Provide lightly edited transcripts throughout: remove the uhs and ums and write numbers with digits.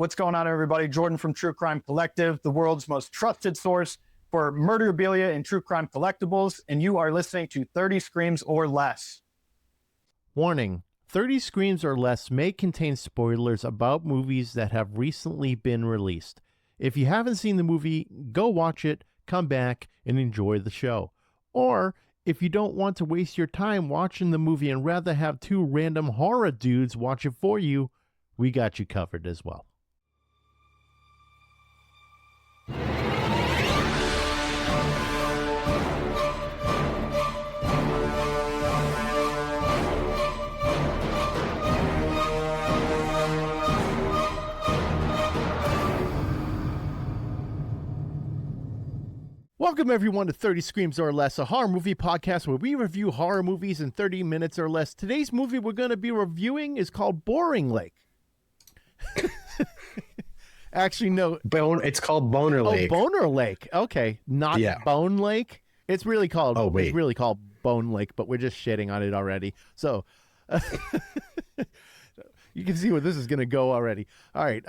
What's going on, everybody? Jordan from True Crime Collective, the world's most trusted source for murderabilia and true crime collectibles, and you are listening to 30 Screams or Less. Warning, 30 Screams or Less may contain spoilers about movies that have recently been released. If you haven't seen the movie, go watch it, come back, and enjoy the show. Or, if you don't want to waste your time watching the movie and rather have two random horror dudes watch it for you, we got you covered as well. Welcome, everyone, to 30 Screams or Less, a horror movie podcast where we review horror movies in 30 minutes or less. Today's movie we're going to be reviewing is called Boring Lake. Actually, no. It's called Boner Lake. Oh, Boner Lake. Okay. Not Bone Lake. It's really called It's really called Bone Lake, but we're just shitting on it already. So you can see where this is going to go already. All right.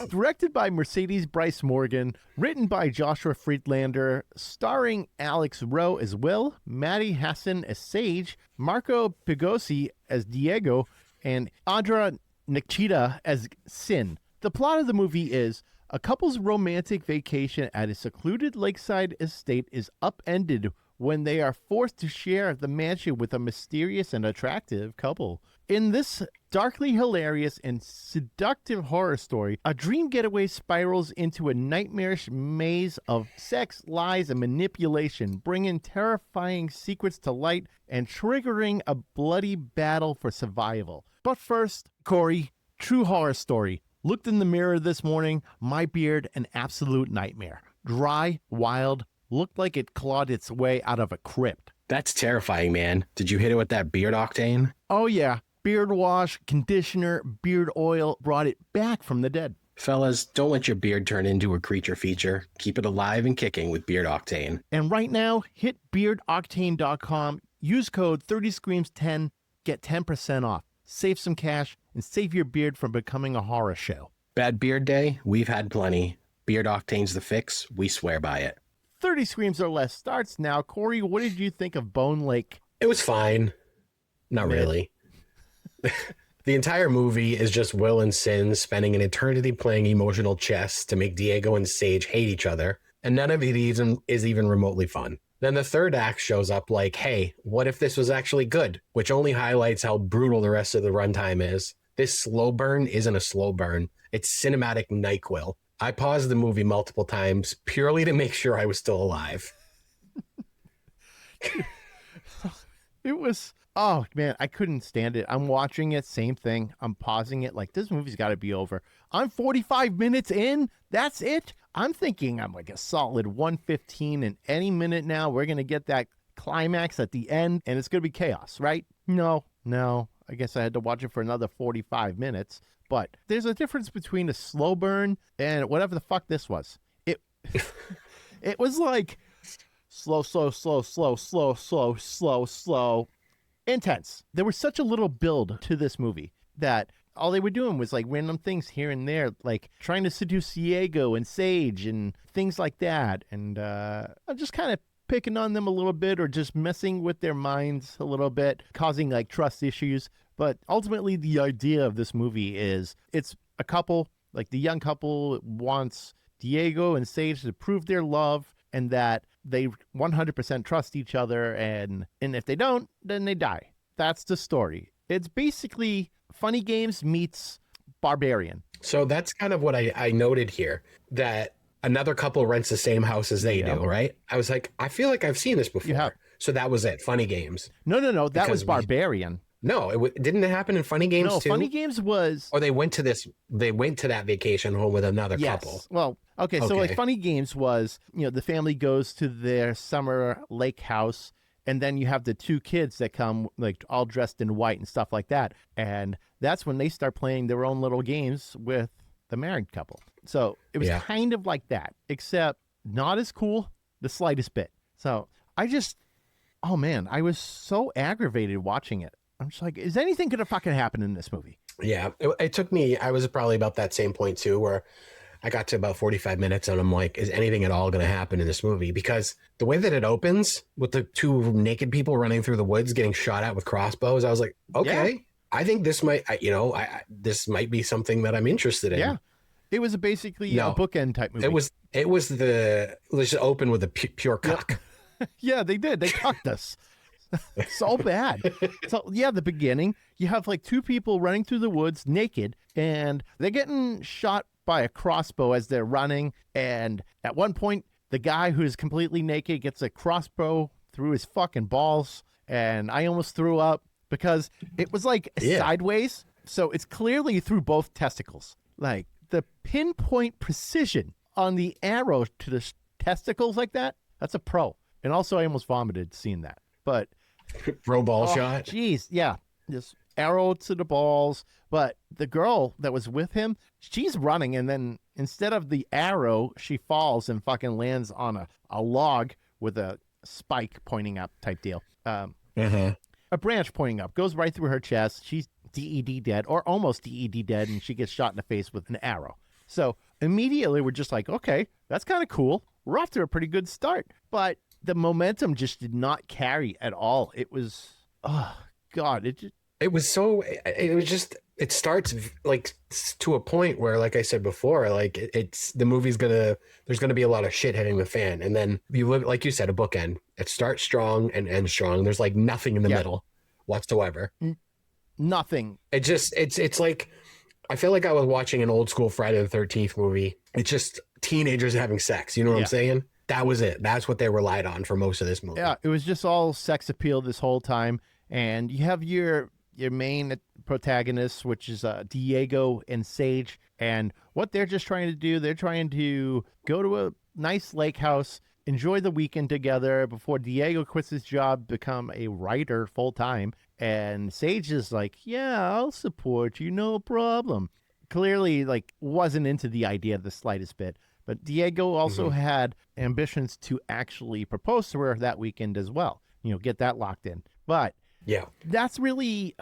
Directed by Mercedes Bryce Morgan, written by Joshua Friedlander, starring Alex Rowe as Will, Maddie Hassan as Sage, Marco Pigosi as Diego, and Audra Nikita as Sin. The plot of the movie is a couple's romantic vacation at a secluded lakeside estate is upended when they are forced to share the mansion with a mysterious and attractive couple. In this darkly hilarious and seductive horror story, a dream getaway spirals into a nightmarish maze of sex, lies, and manipulation, bringing terrifying secrets to light and triggering a bloody battle for survival. But first, Corey, true horror story. Looked in the mirror this morning, my beard an absolute nightmare. Dry, wild, looked like it clawed its way out of a crypt. That's terrifying, man. Did you hit it with that beard Octane? Oh yeah, beard wash, conditioner, beard oil brought it back from the dead. Fellas, don't let your beard turn into a creature feature. Keep it alive and kicking with Beard Octane. And right now, hit beardoctane.com, use code 30screams10, get 10% off. Save some cash and save your beard from becoming a horror show. Bad beard day? We've had plenty. Beard Octane's the fix. We swear by it. 30 Screams or Less starts now. Corey, what did you think of Bone Lake? It was fine. Not really. The entire movie is just Will and Sin spending an eternity playing emotional chess to make Diego and Sage hate each other, and none of it is even remotely fun. Then the third act shows up like, hey, what if this was actually good? Which only highlights how brutal the rest of the runtime is. This slow burn isn't a slow burn. It's cinematic NyQuil. I paused the movie multiple times purely to make sure I was still alive. It was, oh man, I couldn't stand it. I'm watching it, same thing. I'm pausing it like this movie's got to be over. I'm 45 minutes in. That's it. I'm thinking I'm like a solid 115, and any minute now we're going to get that climax at the end and it's going to be chaos, right? No. I guess I had to watch it for another 45 minutes. But there's a difference between a slow burn and whatever the fuck this was. It was like slow, intense. There was such a little build to this movie that all they were doing was like random things here and there, like trying to seduce Diego and Sage and things like that. And I'm just kind of picking on them a little bit or just messing with their minds a little bit, causing like trust issues. But ultimately, the idea of this movie is it's a couple, like the young couple wants Diego and Sage to prove their love and that they 100% trust each other. And if they don't, then they die. That's the story. It's basically Funny Games meets Barbarian. So that's kind of what I noted here, that another couple rents the same house as they do, right? I was like, I feel like I've seen this before. You have. So that was it. Funny Games. No. That was Barbarian. No, didn't it happen in Funny Games too? No, Funny Games was... Or they went to that vacation home with another couple. Well, okay, so like Funny Games was, the family goes to their summer lake house, and then you have the two kids that come like all dressed in white and stuff like that. And that's when they start playing their own little games with the married couple. So it was kind of like that, except not as cool, the slightest bit. So I was so aggravated watching it. I'm just like, is anything going to fucking happen in this movie? Yeah, it took me, I was probably about that same point too, where I got to about 45 minutes and I'm like, is anything at all going to happen in this movie? Because the way that it opens with the two naked people running through the woods getting shot at with crossbows, I was like, okay, I think this might, this might be something that I'm interested in. Yeah. It was basically a bookend type movie. Let's just open with a pure cock. Yeah, they did. They cucked us. So bad. So yeah, the beginning, you have like two people running through the woods naked, and they're getting shot by a crossbow as they're running. And at one point, the guy who's completely naked gets a crossbow through his fucking balls, and I almost threw up because it was like sideways. So it's clearly through both testicles. Like the pinpoint precision on the arrow to the testicles like that, that's a pro. And also I almost vomited seeing that. But pro ball shot. Jeez, yeah. Just arrow to the balls. But the girl that was with him, she's running, and then instead of the arrow, she falls and fucking lands on a log with a spike pointing up type deal. A branch pointing up, goes right through her chest. She's DED dead, or almost DED dead, and she gets shot in the face with an arrow. So immediately we're just like, okay, that's kind of cool. We're off to a pretty good start. But the momentum just did not carry at all. It was, oh God, it starts like to a point where, like I said before, like there's gonna be a lot of shit hitting the fan, and then you live, like you said, a bookend. It starts strong and ends strong. There's like nothing in the middle whatsoever. Nothing. It's like, I feel like I was watching an old school Friday the 13th movie. It's just teenagers having sex. You know what I'm saying? That was it. That's what they relied on for most of this movie. Yeah, it was just all sex appeal this whole time. And you have your main protagonists, which is Diego and Sage. And what they're just trying to do, they're trying to go to a nice lake house, enjoy the weekend together before Diego quits his job, become a writer full time. And Sage is like, yeah, I'll support you, no problem. Clearly, like, wasn't into the idea the slightest bit. But Diego also had ambitions to actually propose to her that weekend as well. Get that locked in. But yeah, that's really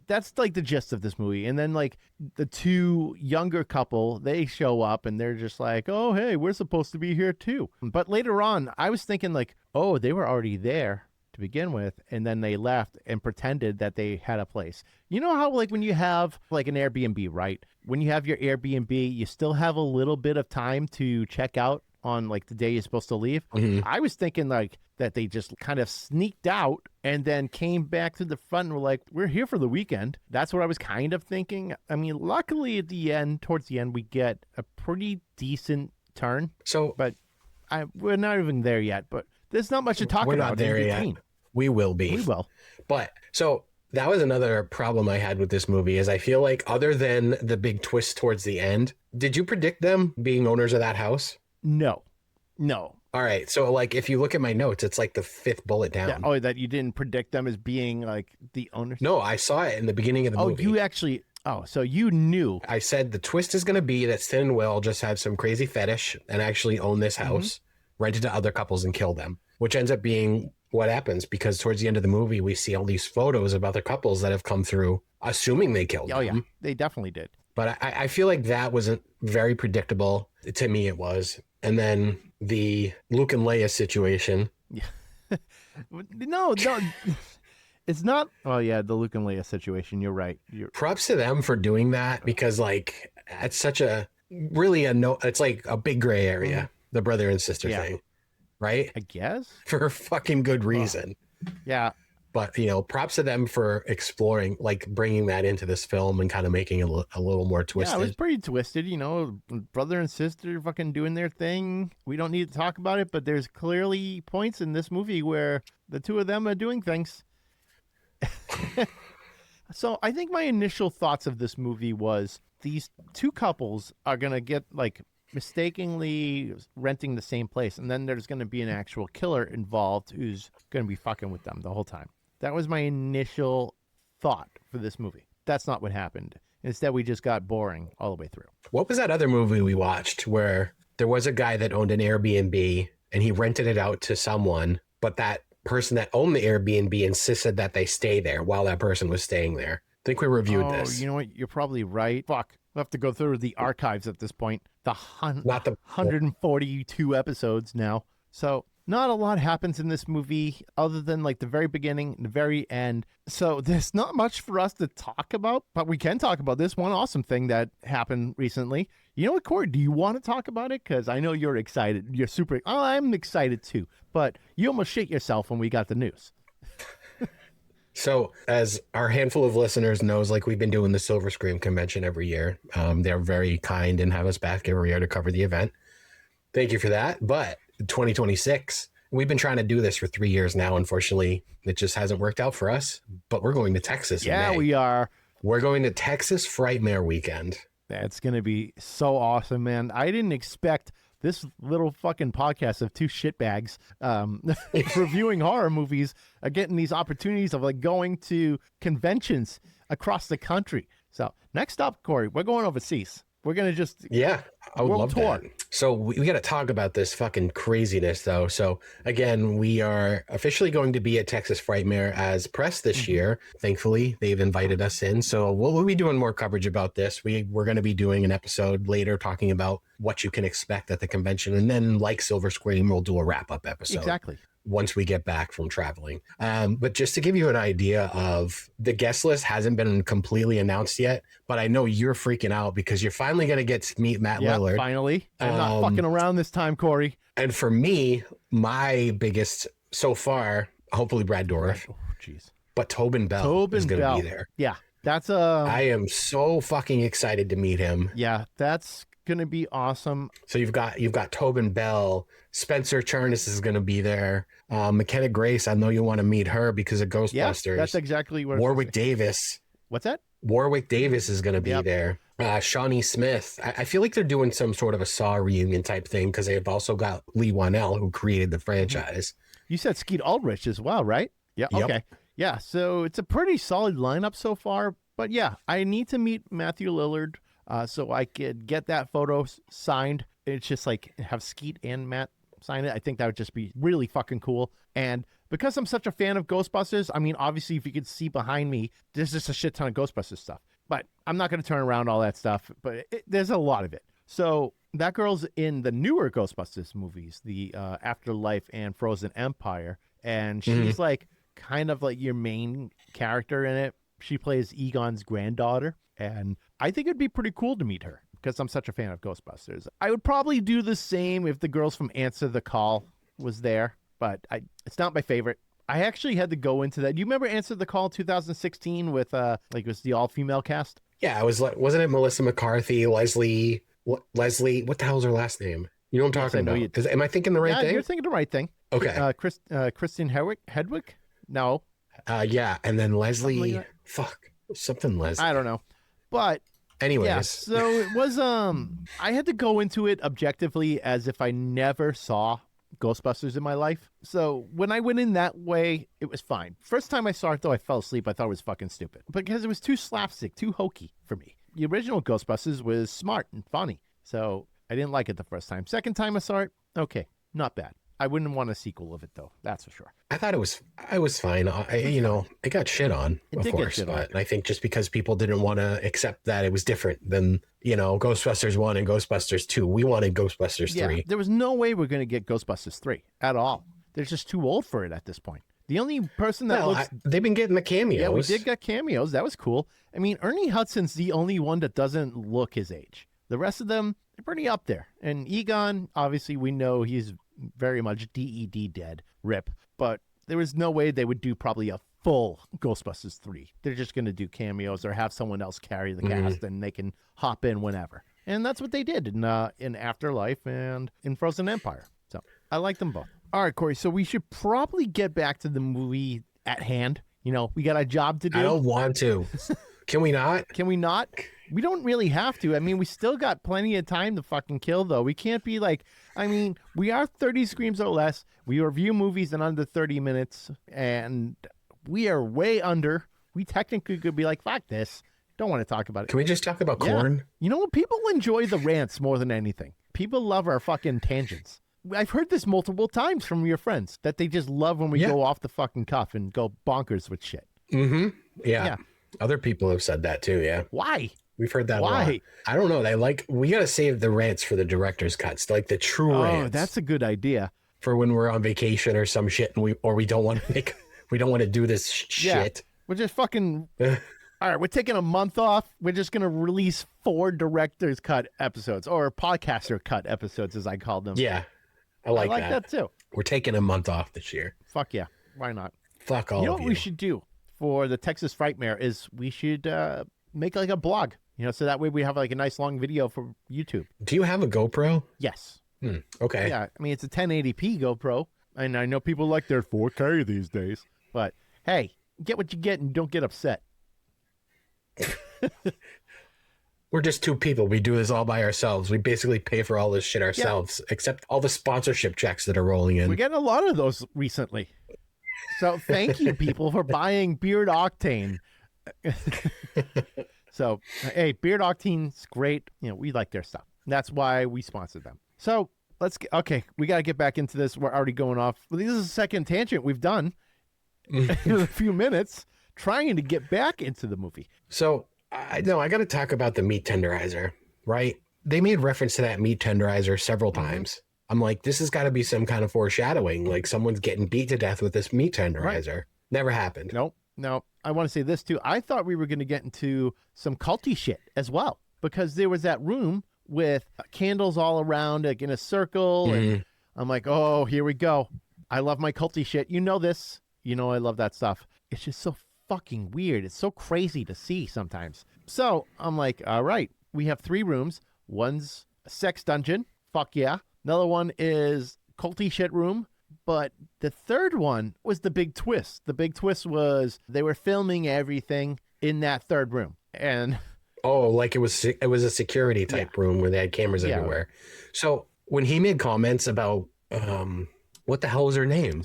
that's like the gist of this movie. And then like the two younger couple, they show up and they're just like, oh, hey, we're supposed to be here too. But later on, I was thinking like, oh, they were already there to begin with, and then they left and pretended that they had a place. You know how like when you have like an Airbnb, right? When you have your Airbnb, you still have a little bit of time to check out on like the day you're supposed to leave. I was thinking like that they just kind of sneaked out and then came back to the front and were like, we're here for the weekend. That's what I was kind of thinking. I mean, luckily at the end, towards the end, we get a pretty decent turn. So, but we're not even there yet, but there's not much to talk about. We're not there yet. We will be. We will. But so that was another problem I had with this movie, is I feel like other than the big twist towards the end, did you predict them being owners of that house? No. All right. So like, if you look at my notes, it's like the fifth bullet down. Yeah, oh, that you didn't predict them as being like the owners? No, I saw it in the beginning of the movie. You actually, so you knew. I said the twist is going to be that Sin and Will just have some crazy fetish and actually own this house, rent it to other couples and kill them, which ends up being what happens, because towards the end of the movie, we see all these photos of other couples that have come through, assuming they killed them. Oh, yeah, they definitely did. But I feel like that wasn't very predictable. To me, it was. And then the Luke and Leia situation. Yeah. No, it's not. Oh, yeah, the Luke and Leia situation. You're right. Props to them for doing that, because like it's such it's like a big gray area, the brother and sister thing. Right? I guess. For a fucking good reason. Yeah. But, props to them for exploring, like bringing that into this film and kind of making it a little more twisted. Yeah, it was pretty twisted, brother and sister fucking doing their thing. We don't need to talk about it, but there's clearly points in this movie where the two of them are doing things. So I think my initial thoughts of this movie was these two couples are going to get like mistakenly renting the same place, and then there's going to be an actual killer involved who's going to be fucking with them the whole time. That was my initial thought for this movie. That's not what happened. Instead, we just got boring all the way through. What was that other movie we watched where there was a guy that owned an Airbnb and he rented it out to someone, but that person that owned the Airbnb insisted that they stay there while that person was staying there? think we reviewed this. You know what? You're probably right. Fuck. We'll have to go through the archives at this point. Not the 142 episodes now. So not a lot happens in this movie other than like the very beginning and the very end. So there's not much for us to talk about, but we can talk about this one awesome thing that happened recently. You know what, Corey? Do you want to talk about it? Because I know you're excited. You're super. Oh, I'm excited too. But you almost shit yourself when we got the news. So as our handful of listeners knows, like we've been doing the Silver Scream convention every year. They're very kind and have us back every year to cover the event. Thank you for that. But 2026, we've been trying to do this for 3 years now. Unfortunately, it just hasn't worked out for us. But we're going to Texas. Yeah, in May. we are. We're going to Texas Frightmare weekend. That's going to be so awesome, man. I didn't expect this little fucking podcast of two shitbags reviewing horror movies getting these opportunities of like going to conventions across the country. So next up, Corey, we're going overseas. We're going to just I would love tour. that. So we got to talk about this fucking craziness though. So again, we are officially going to be at Texas Frightmare as press this year. Thankfully, they've invited us in. So we'll be doing more coverage about this. We're going to be doing an episode later talking about what you can expect at the convention. And then like Silver Scream, we'll do a wrap up episode. Exactly. Once we get back from traveling. But just to give you an idea of the guest list hasn't been completely announced yet, but I know you're freaking out because you're finally going to get to meet Matt Lillard. Finally. I'm not fucking around this time, Corey. And for me, my biggest so far, hopefully Brad Dourif. Oh, jeez. But Tobin Bell is going to be there. Yeah, that's I am so fucking excited to meet him. Yeah, that's going to be awesome. So you've got Tobin Bell, Spencer Charnas is going to be there. McKenna Grace, I know you want to meet her because of Ghostbusters. Yeah, that's exactly what. Warwick Davis. What's that? Warwick Davis is going to be there. Shawnee Smith. I feel like they're doing some sort of a Saw reunion type thing because they've also got Lee Wanell, who created the franchise. You said Skeet Ulrich as well, right? Yeah. Yep. Okay. Yeah. So it's a pretty solid lineup so far. But yeah, I need to meet Matthew Lillard so I could get that photo signed. It's just like have Skeet and Matt sign it. I think that would just be really fucking cool. And because I'm such a fan of Ghostbusters, I mean, obviously, if you could see behind me, there's just a shit ton of Ghostbusters stuff. But I'm not going to turn around all that stuff, but there's a lot of it. So that girl's in the newer Ghostbusters movies, the Afterlife and Frozen Empire. And she's like kind of like your main character in it. She plays Egon's granddaughter. And I think it'd be pretty cool to meet her because I'm such a fan of Ghostbusters. I would probably do the same if the girls from Answer the Call was there, but it's not my favorite. I actually had to go into that. Do you remember Answer the Call 2016 with like it was the all-female cast? Yeah, it was like, wasn't it Melissa McCarthy, Leslie, what the hell's her last name? You know what I'm talking about? Am I thinking the right thing? You're thinking the right thing. Okay. Kristen Hedwig? No. Yeah, and then Leslie, something Leslie. I don't know. But anyways, yeah, so it was I had to go into it objectively as if I never saw Ghostbusters in my life. So when I went in that way, it was fine. First time I saw it though, I fell asleep. I thought it was fucking stupid because it was too slapstick, too hokey for me. The original Ghostbusters was smart and funny. So I didn't like it the first time. Second time I saw it, okay, not bad. I wouldn't want a sequel of it though. That's for sure. I thought it was fine. It got shit on, of course, but I think just because people didn't want to accept that it was different than, Ghostbusters 1 and Ghostbusters 2. We wanted Ghostbusters 3. There was no way we're going to get Ghostbusters 3 at all. They're just too old for it at this point. The only person that they've been getting the cameos. Yeah, we did get cameos. That was cool. I mean, Ernie Hudson's the only one that doesn't look his age. The rest of them, they're pretty up there. And Egon, obviously, we know he's very much DED dead, rip. But there was no way they would do probably a full Ghostbusters 3. They're just going to do cameos or have someone else carry the cast and they can hop in whenever. And that's what they did in Afterlife and in Frozen Empire. So I like them both. All right, Corey, so we should probably get back to the movie at hand. We got a job to do. I don't want to. Can we not? Can we not? We don't really have to. I mean, we still got plenty of time to fucking kill, though. We can't be like, we are 30 screams or less. We review movies in under 30 minutes, and we are way under. We technically could be like, fuck this. Don't want to talk about it. Can we just talk about corn? You know what? People enjoy the rants more than anything. People love our fucking tangents. I've heard this multiple times from your friends that they just love when we go off the fucking cuff and go bonkers with shit. Mm-hmm. Yeah. Other people have said that too. Yeah. Why? We've heard that. Why? A lot. I don't know. We got to save the rants for the director's cuts, like the true rants. Oh, that's a good idea. For when we're on vacation or some shit, and we don't want to we don't want to do this shit. We're just fucking. All right, we're taking a month off. We're just going to release 4 director's cut episodes, or podcaster cut episodes, as I call them. Yeah, I like that too. We're taking a month off this year. Fuck yeah. Why not? Fuck all of you. You know what we should do for the Texas Frightmare is we should make like a blog, so that way we have like a nice long video for YouTube. Do you have a GoPro? Yes. Okay. Yeah, I mean, it's a 1080p GoPro, and I know people like their 4K these days, but hey, get what you get and don't get upset. We're just 2 people. We do this all by ourselves. We basically pay for all this shit ourselves, except all the sponsorship checks that are rolling in. We're getting a lot of those recently. So thank you, people, for buying Beard Octane. So, hey, Beard Octane's great. We like their stuff. That's why we sponsored them. So we got to get back into this. We're already going off. Well, this is the second tangent we've done in a few minutes, trying to get back into the movie. So, I got to talk about the meat tenderizer, right? They made reference to that meat tenderizer several times. I'm like, this has got to be some kind of foreshadowing. Like someone's getting beat to death with this meat tenderizer. Right. Never happened. Nope. No, I want to say this too. I thought we were going to get into some culty shit as well, because there was that room with candles all around, like in a circle. And I'm like, oh, here we go. I love my culty shit. You know this. I love that stuff. It's just so fucking weird. It's so crazy to see sometimes. So I'm like, all right, we have 3 rooms. One's a sex dungeon. Fuck yeah. Another one is culty shit room. But the third one was the big twist. The big twist was they were filming everything in that third room. And like it was a security type room where they had cameras everywhere. So when he made comments about what the hell was her name?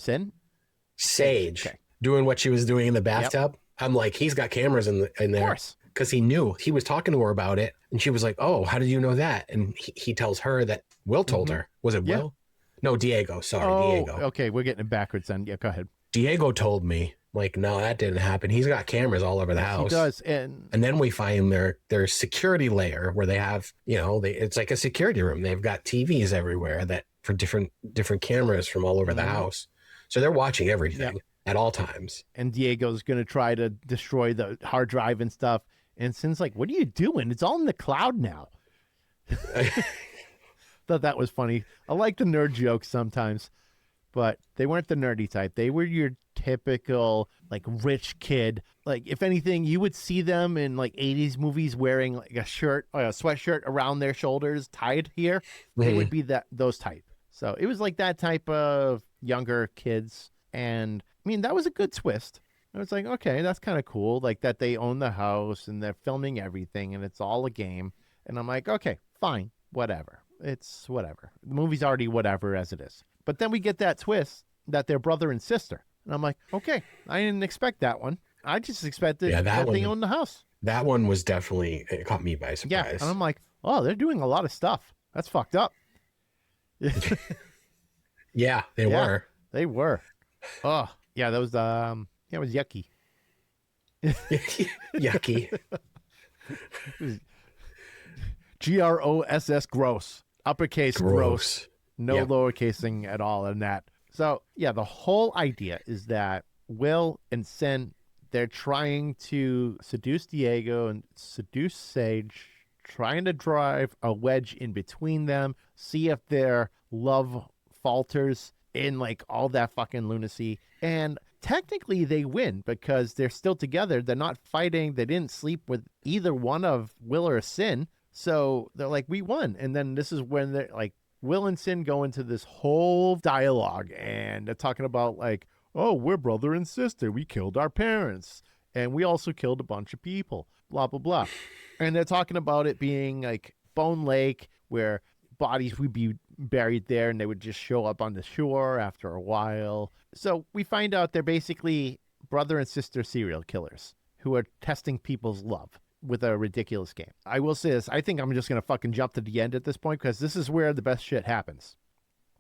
Sage. Okay. Doing what she was doing in the bathtub. I'm like, he's got cameras in there. Of course. Because he knew. He was talking to her about it. And she was like, oh, how did you know that? And he tells her that Will told her. Was it Will? No, Diego. Sorry, Diego. Okay, we're getting it backwards then. Yeah, go ahead. Diego told me. Like, no, that didn't happen. He's got cameras all over the house. He does. And then we find their security layer where they have, it's like a security room. They've got TVs everywhere that for different cameras from all over the house. So they're watching everything at all times. And Diego's going to try to destroy the hard drive and stuff. And Sin's like, what are you doing? It's all in the cloud now. Thought that was funny. I like the nerd jokes sometimes, but they weren't the nerdy type. They were your typical like rich kid. Like if anything, you would see them in like 80s movies wearing like a sweatshirt around their shoulders, tied here. They would be those type. So it was like that type of younger kids. And I mean, that was a good twist. I was like, okay, that's kind of cool. Like that they own the house and they're filming everything and it's all a game. And I'm like, okay, fine, whatever. It's whatever. The movie's already whatever as it is. But then we get that twist that they're brother and sister. And I'm like, okay, I didn't expect that one. I just expected that they own the house. That one was definitely, it caught me by surprise. Yeah, and I'm like, oh, they're doing a lot of stuff. That's fucked up. Yeah, they were. They were. Oh, yeah, that was it was yucky. Yucky. GROSS, gross. Uppercase, gross. No lowercasing at all in that. So, yeah, the whole idea is that Will and Sin, they're trying to seduce Diego and seduce Sage, trying to drive a wedge in between them, see if their love falters in like all that fucking lunacy. And technically they win because they're still together. They're not fighting. They didn't sleep with either one of Will or Sin. So they're like, we won. And then this is when they're like, Will and Sin go into this whole dialogue and they're talking about like, oh, we're brother and sister. We killed our parents. And we also killed a bunch of people, blah, blah, blah. And they're talking about it being like Bone Lake where bodies would be buried there and they would just show up on the shore after a while. So we find out they're basically brother and sister serial killers who are testing people's love with a ridiculous game. I will say this. I think I'm just going to fucking jump to the end at this point because this is where the best shit happens.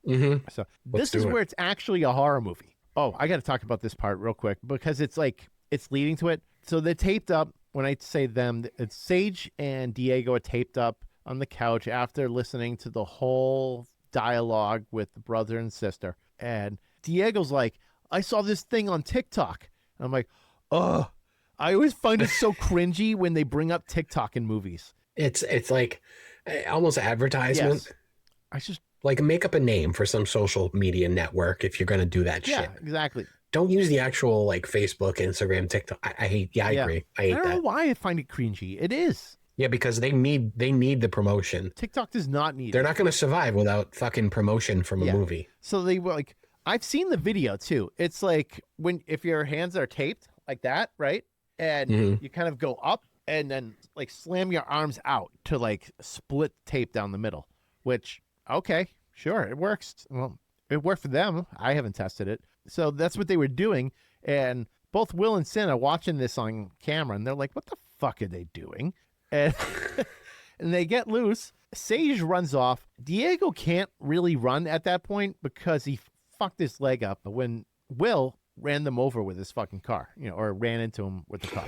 Mm-hmm. So this is where it's actually a horror movie. Oh, I got to talk about this part real quick because it's like, it's leading to it. So they're taped up. When I say them, it's Sage and Diego are taped up on the couch after listening to the whole dialogue with the brother and sister. And Diego's like, I saw this thing on TikTok. And I'm like, oh, I always find it so cringy when they bring up TikTok in movies. It's like almost advertisement. Yes. I just like make up a name for some social media network if you're going to do that shit. Yeah, exactly. Don't use the actual like Facebook, Instagram, TikTok. I hate. Yeah, I agree. I hate that. I don't know why I find it cringy. It is. Yeah, because they need the promotion. TikTok does not need. They're not going to survive without fucking promotion from a movie. So they were like, I've seen the video too. It's like if your hands are taped like that, right, and you kind of go up and then like slam your arms out to like split tape down the middle. Which okay, sure, it works. Well, it worked for them. I haven't tested it. So that's what they were doing. And both Will and Sin are watching this on camera, and they're like, what the fuck are they doing? And, and they get loose. Sage runs off. Diego can't really run at that point because he fucked his leg up when Will ran them over with his fucking car, or ran into him with the car.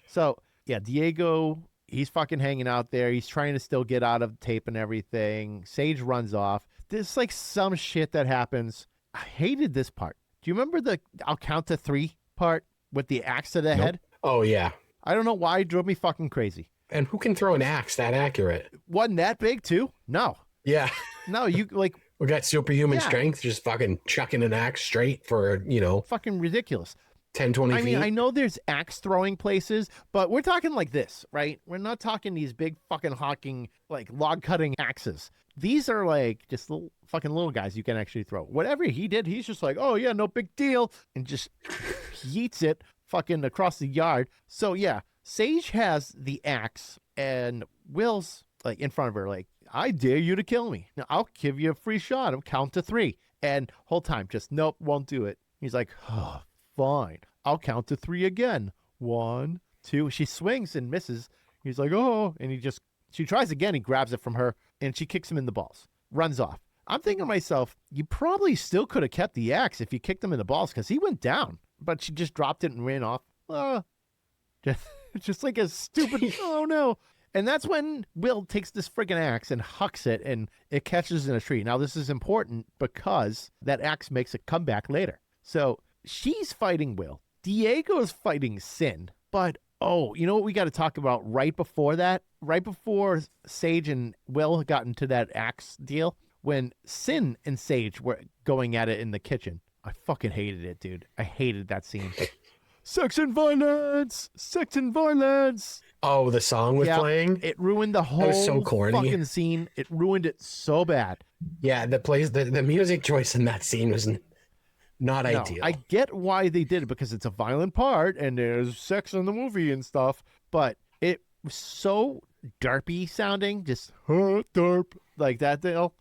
So, yeah, Diego, he's fucking hanging out there. He's trying to still get out of tape and everything. Sage runs off. There's like some shit that happens. I hated this part. Do you remember the I'll count to 3 part with the axe to the head? Oh, yeah. I don't know why it drove me fucking crazy. And who can throw an axe that accurate? Wasn't that big, too? No. Yeah. No, you like... We got superhuman strength, just fucking chucking an axe straight for, Fucking ridiculous. 10, 20 feet. I mean, I know there's axe throwing places, but we're talking like this, right? We're not talking these big fucking honking, like log cutting axes. These are like just little guys you can actually throw. Whatever he did, he's just like, oh yeah, no big deal. And just yeets it fucking across the yard. So yeah, Sage has the axe and Will's like in front of her, like, I dare you to kill me. Now I'll give you a free shot. I'll count to 3. And whole time, just nope, won't do it. He's like, oh, fine. I'll count to 3 again. 1, 2. She swings and misses. He's like, oh, and she tries again. He grabs it from her and she kicks him in the balls, runs off. I'm thinking to myself, you probably still could have kept the axe if you kicked him in the balls because he went down, but she just dropped it and ran off. Just like a stupid, oh no. And that's when Will takes this friggin' axe and hucks it and it catches in a tree. Now, this is important because that axe makes a comeback later. So she's fighting Will. Diego's fighting Sin. But, you know what we got to talk about right before that? Right before Sage and Will got into that axe deal, when Sin and Sage were going at it in the kitchen. I fucking hated it, dude. I hated that scene. Sex and violence! Sex and violence! Oh, the song was playing? It ruined the whole so corny. Fucking scene. It ruined it so bad. Yeah, the music choice in that scene was not ideal. I get why they did it because it's a violent part and there's sex in the movie and stuff, but it was so derpy sounding, just derp, like that deal.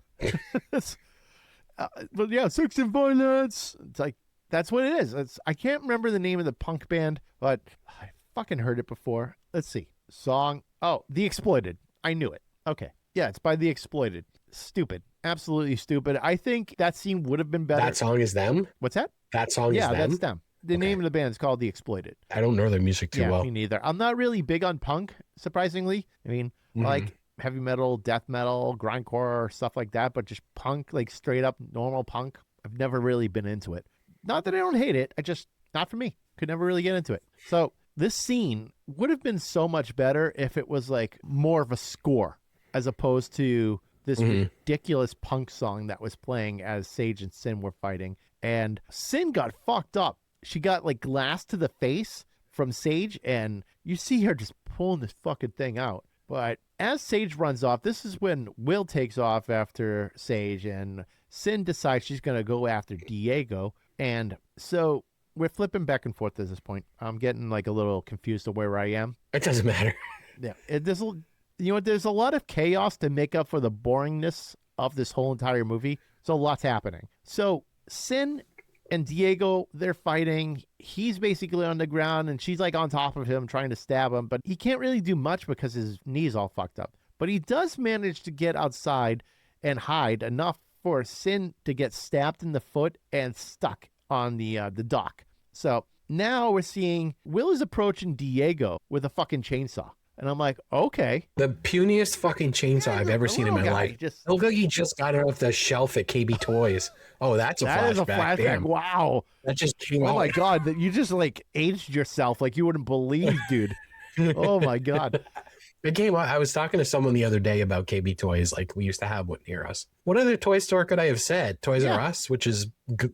But yeah, sex and violence. It's like, that's what it is. I can't remember the name of the punk band, but I fucking heard it before. Let's see. Song. Oh, The Exploited. I knew it. Okay. Yeah, it's by The Exploited. Stupid. Absolutely stupid. I think that scene would have been better. That song is them? What's that? That song is them? Yeah, that's them. The name of the band is called The Exploited. I don't know their music too well. Me neither. I'm not really big on punk, surprisingly. I mean, I like heavy metal, death metal, grindcore, stuff like that, but just punk, like straight up normal punk, I've never really been into it. Not that I don't hate it. Not for me. Could never really get into it. So this scene would have been so much better if it was like more of a score as opposed to this ridiculous punk song that was playing as Sage and Sin were fighting. And Sin got fucked up. She got like glass to the face from Sage, and you see her just pulling this fucking thing out. But as Sage runs off, this is when Will takes off after Sage, and Sin decides she's going to go after Diego. And so we're flipping back and forth at this point. I'm getting like a little confused of where I am. It doesn't matter. Yeah. There's a lot of chaos to make up for the boringness of this whole entire movie. So lots happening. So Sin and Diego, they're fighting. He's basically on the ground and she's like on top of him trying to stab him, but he can't really do much because his knee's all fucked up. But he does manage to get outside and hide enough for Sin to get stabbed in the foot and stuck on the dock. So now we're seeing Will is approaching Diego with a fucking chainsaw. And I'm like, okay. The puniest fucking chainsaw I've ever seen in my life. It looked like he just got it off the shelf at KB Toys. Oh, that's a flashback. That is a flashback. Damn. Wow. That just came out. Oh my God. You just like aged yourself like you wouldn't believe, dude. Oh my God. It came out. I was talking to someone the other day about KB Toys. Like, we used to have one near us. What other toy store could I have said? Toys R Us, which is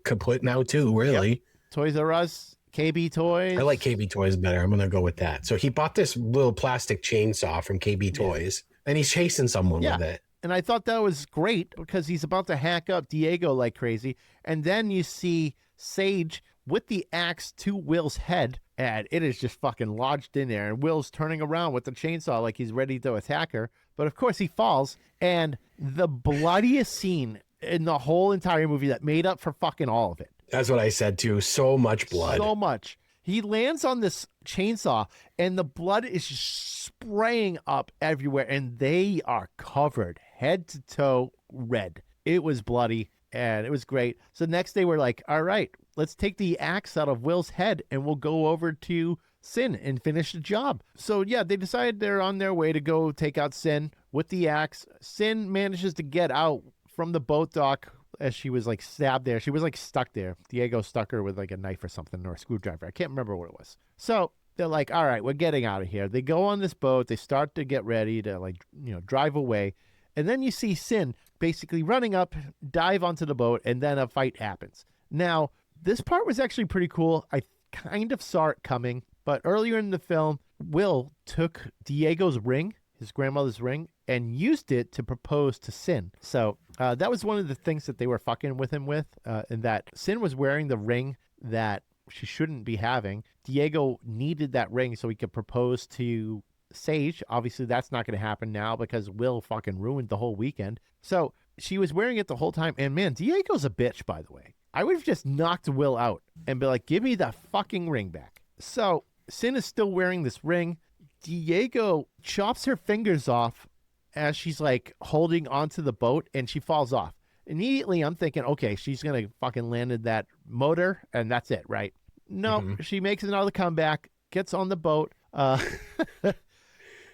kaput now too, really. Yep. Toys R Us, KB Toys. I like KB Toys better. I'm going to go with that. So he bought this little plastic chainsaw from KB Toys, and he's chasing someone with it. And I thought that was great because he's about to hack up Diego like crazy. And then you see Sage with the axe to Will's head, and it is just fucking lodged in there. And Will's turning around with the chainsaw like he's ready to attack her. But of course he falls. And the bloodiest scene in the whole entire movie that made up for fucking all of it. That's what I said too. So much blood. So much. He lands on this chainsaw and the blood is just spraying up everywhere. And they are covered head to toe red. It was bloody and it was great. So next day we're like, all right, let's take the axe out of Will's head and we'll go over to Sin and finish the job. So yeah, they decided they're on their way to go take out Sin with the axe. Sin manages to get out from the boat dock as she was like stabbed there. She was like stuck there. Diego stuck her with like a knife or something or a screwdriver. I can't remember what it was. So they're like, all right, we're getting out of here. They go on this boat. They start to get ready to like, drive away. And then you see Sin basically running up, dive onto the boat, and then a fight happens. Now, this part was actually pretty cool. I kind of saw it coming, but earlier in the film, Will took Diego's ring, his grandmother's ring, and used it to propose to Sin. So that was one of the things that they were fucking with him with, and that Sin was wearing the ring that she shouldn't be having. Diego needed that ring so he could propose to Sage. Obviously, that's not going to happen now because Will fucking ruined the whole weekend. So she was wearing it the whole time. And man, Diego's a bitch, by the way. I would have just knocked Will out and be like, give me the fucking ring back. So Sin is still wearing this ring. Diego chops her fingers off as she's like holding onto the boat and she falls off. Immediately, I'm thinking, okay, she's going to fucking land in that motor and that's it, right? No, she makes another comeback, gets on the boat,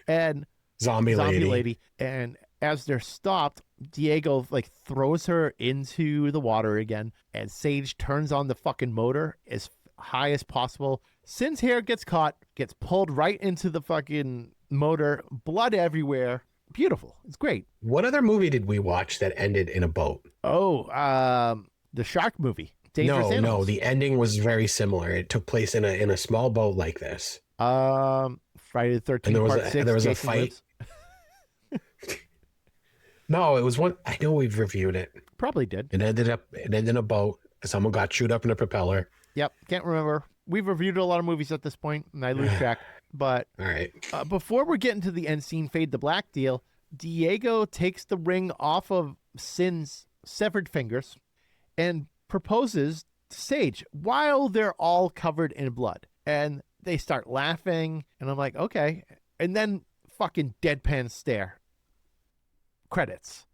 and zombie lady. And as they're stopped, Diego like throws her into the water again, and Sage turns on the fucking motor as high as possible. Sin's hair gets caught, gets pulled right into the fucking motor, blood everywhere. Beautiful. It's great. What other movie did we watch that ended in a boat? Oh, the shark movie. Dangerous Animals. No, the ending was very similar. It took place in a small boat like this. Friday the 13th, part 6. There was Jason a fight. No, it was one. I know we've reviewed it. Probably did. It ended in a boat. Someone got chewed up in a propeller. Yep. Can't remember. We've reviewed a lot of movies at this point, and I lose track. But all right. Before we're getting to the end scene, fade to black deal, Diego takes the ring off of Sin's severed fingers and proposes to Sage while they're all covered in blood. And they start laughing, and I'm like, okay. And then fucking deadpan stare. Credits.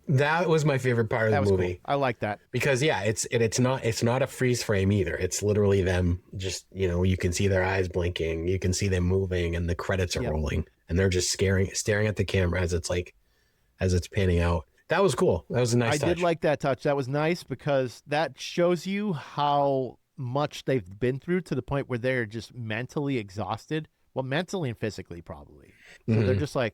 That was my favorite part of the movie. Cool. I like that because it's not a freeze frame either. It's literally them just, you can see their eyes blinking, you can see them moving, and the credits are rolling, and they're just staring at the camera as it's panning out. That was cool. That was a nice touch. I did like that touch. That was nice because that shows you how much they've been through to the point where they're just mentally exhausted. Well, mentally and physically probably. So they're just like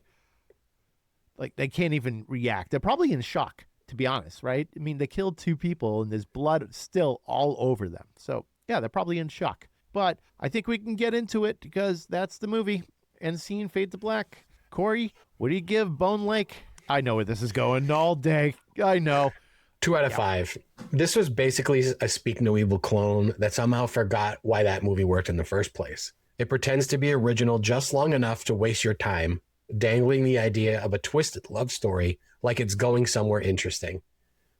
they can't even react. They're probably in shock, to be honest, right? I mean, they killed 2 people and there's blood still all over them. So yeah, they're probably in shock. But I think we can get into it because that's the movie. End scene, fade to black. Corey, what do you give Bone Lake? I know where this is going all day. I know. 2 out of 5. This was basically a Speak No Evil clone that somehow forgot why that movie worked in the first place. It pretends to be original just long enough to waste your time, dangling the idea of a twisted love story like it's going somewhere interesting.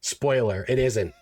Spoiler, it isn't.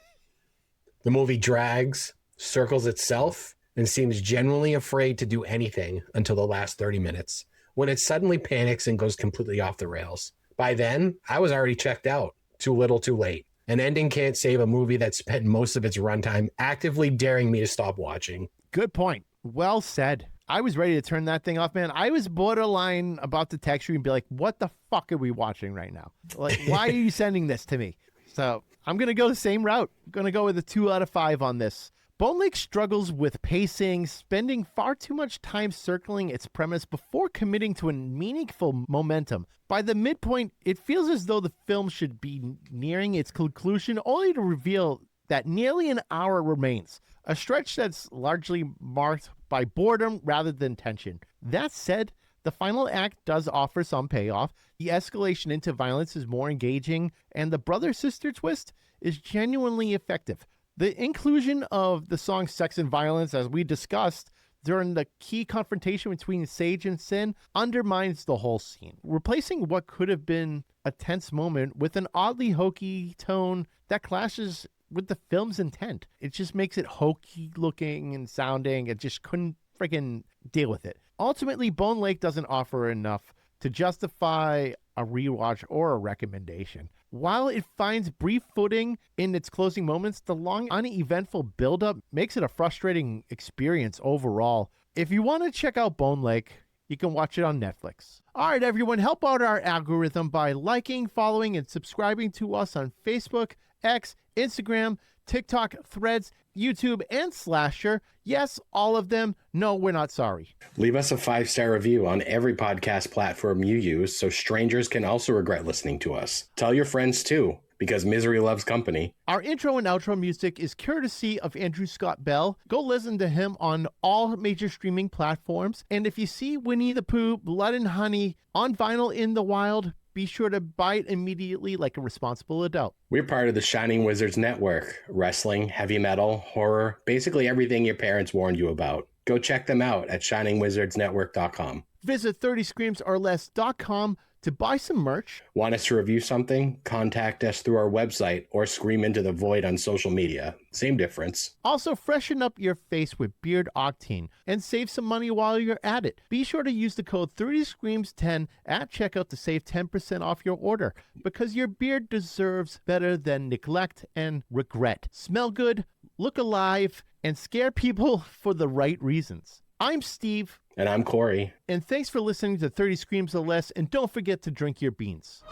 The movie drags, circles itself, and seems genuinely afraid to do anything until the last 30 minutes, when it suddenly panics and goes completely off the rails. By then, I was already checked out. Too little, too late. An ending can't save a movie that spent most of its runtime actively daring me to stop watching. Good point. Well said. I was ready to turn that thing off, man. I was borderline about to text you and be like, what the fuck are we watching right now? Like, why are you sending this to me? So I'm going to go the same route. I'm going to go with a 2 out of 5 on this. Bone Lake struggles with pacing, spending far too much time circling its premise before committing to a meaningful momentum. By the midpoint, it feels as though the film should be nearing its conclusion, only to reveal that nearly an hour remains, a stretch that's largely marked by boredom rather than tension. That said, the final act does offer some payoff. The escalation into violence is more engaging, and the brother-sister twist is genuinely effective. The inclusion of the song Sex and Violence, as we discussed during the key confrontation between Sage and Sin, undermines the whole scene, replacing what could have been a tense moment with an oddly hokey tone that clashes with the film's intent. It just makes it hokey looking and sounding. It just couldn't freaking deal with it. Ultimately, Bone Lake doesn't offer enough to justify a rewatch or a recommendation. While it finds brief footing in its closing moments, the long, uneventful buildup makes it a frustrating experience overall. If you want to check out Bone Lake, you can watch it on Netflix. All right, everyone, help out our algorithm by liking, following, and subscribing to us on Facebook, X, Instagram, TikTok, Threads, YouTube, and Slasher. Yes, all of them. No, we're not sorry. Leave us a 5-star review on every podcast platform you use so strangers can also regret listening to us. Tell your friends too, because misery loves company. Our intro and outro music is courtesy of Andrew Scott Bell. Go listen to him on all major streaming platforms. And if you see Winnie the Pooh, Blood and Honey on vinyl in the wild, be sure to buy it immediately like a responsible adult. We're part of the Shining Wizards Network. Wrestling, heavy metal, horror, basically everything your parents warned you about. Go check them out at shiningwizardsnetwork.com. Visit 30screamsorless.com to buy some merch. Want us to review something? Contact us through our website or scream into the void on social media. Same difference. Also, freshen up your face with Beard Octane and save some money while you're at it. Be sure to use the code 30screams10 at checkout to save 10% off your order, because your beard deserves better than neglect and regret. Smell good, look alive, and scare people for the right reasons. I'm Steve. And I'm Corey. And thanks for listening to 30 Screams or Less, and don't forget to drink your beans.